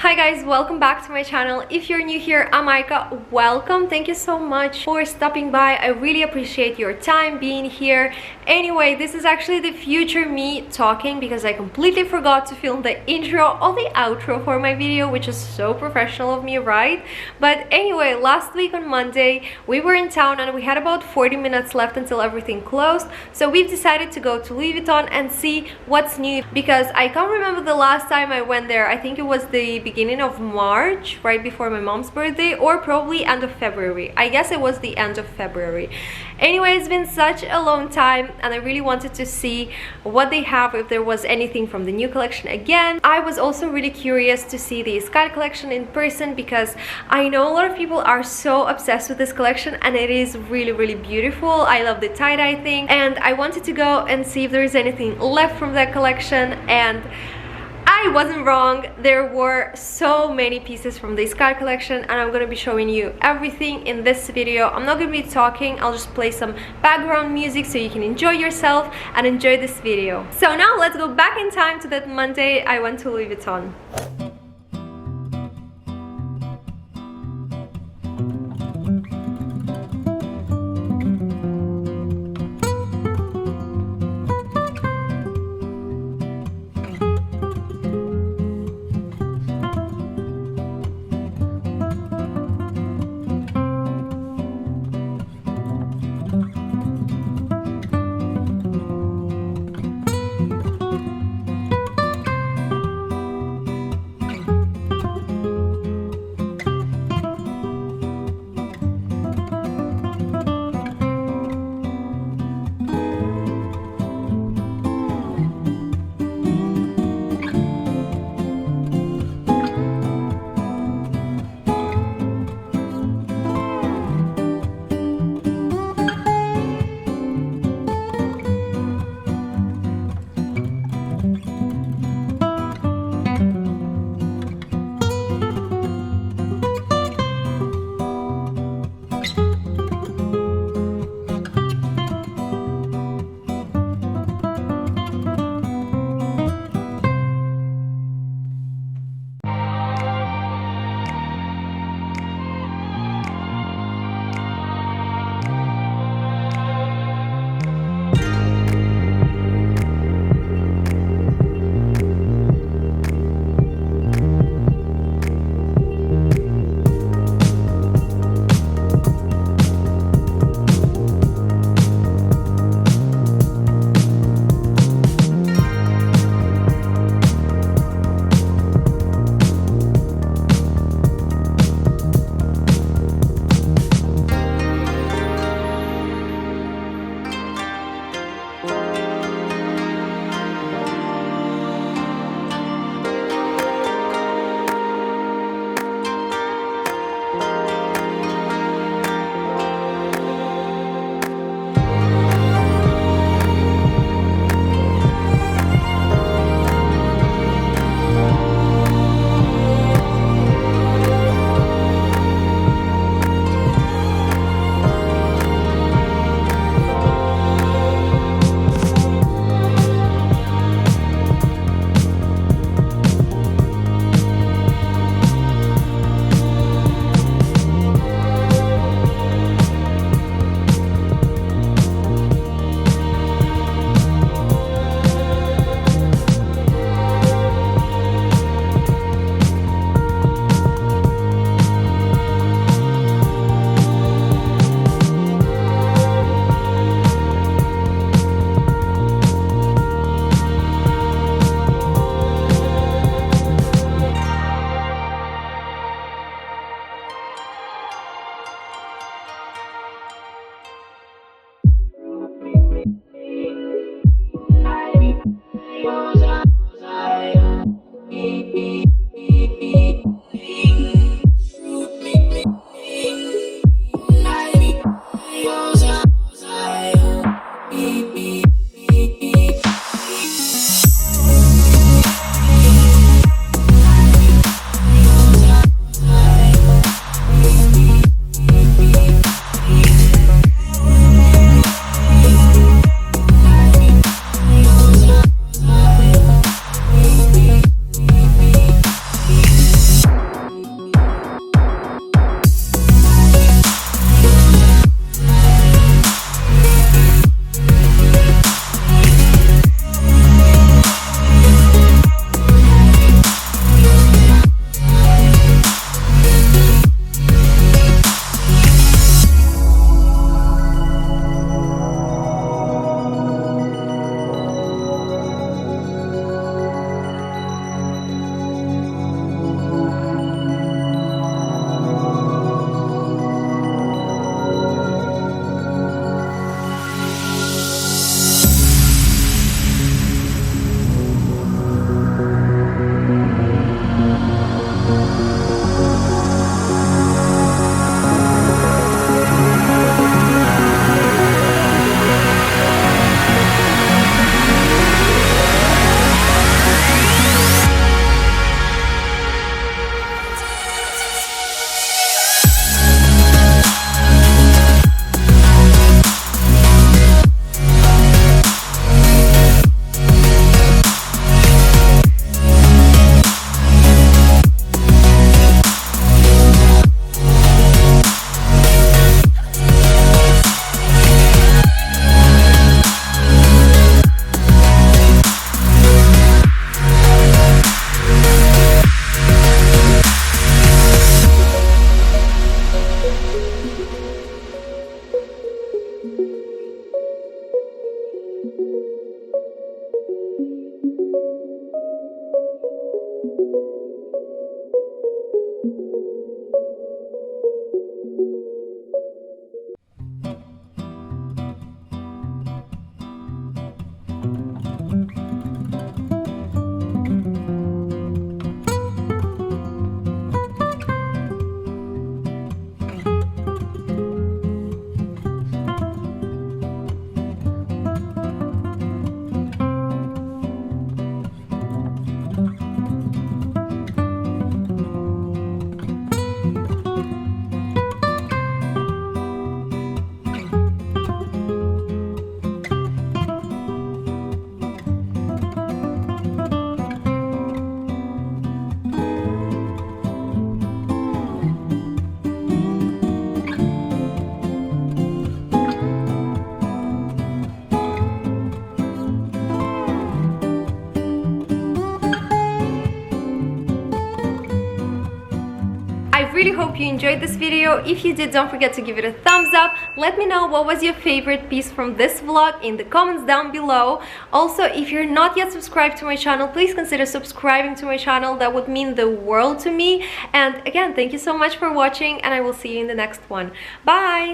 Hi guys, welcome back to my channel. If you're new here, I'm Aika. Welcome. Thank you so much for stopping by. I really appreciate your time being here. Anyway, this is actually the future me talking because I completely forgot to film the intro or the outro for my video, which is so professional of me, right? But anyway, last week on Monday, we were in town and we had about 40 minutes left until everything closed. So we've decided to go to Louis Vuitton and see what's new because I can't remember the last time I went there. I think it was the beginning of March, right before my mom's birthday, or probably end of February. I guess it was the end of February. Anyway, it's been such a long time and I really wanted to see what they have, if there was anything from the new collection again. I was also really curious to see the Sky collection in person because I know a lot of people are so obsessed with this collection and it is really beautiful. I love the tie-dye thing and I wanted to go and see if there is anything left from that collection, and I wasn't wrong. There were so many pieces from the Sky collection and I'm going to be showing you everything in this video. I'm not going to be talking, I'll just play some background music so you can enjoy yourself and enjoy this video. So now let's go back in time to that Monday I went to Louis Vuitton. I really hope you enjoyed this video. If you did, don't forget to give it a thumbs up. Let me know what was your favorite piece from this vlog in the comments down below. Also, if you're not yet subscribed to my channel, please consider subscribing to my channel. That would mean the world to me. And again, thank you so much for watching, and I will see you in the next one. Bye!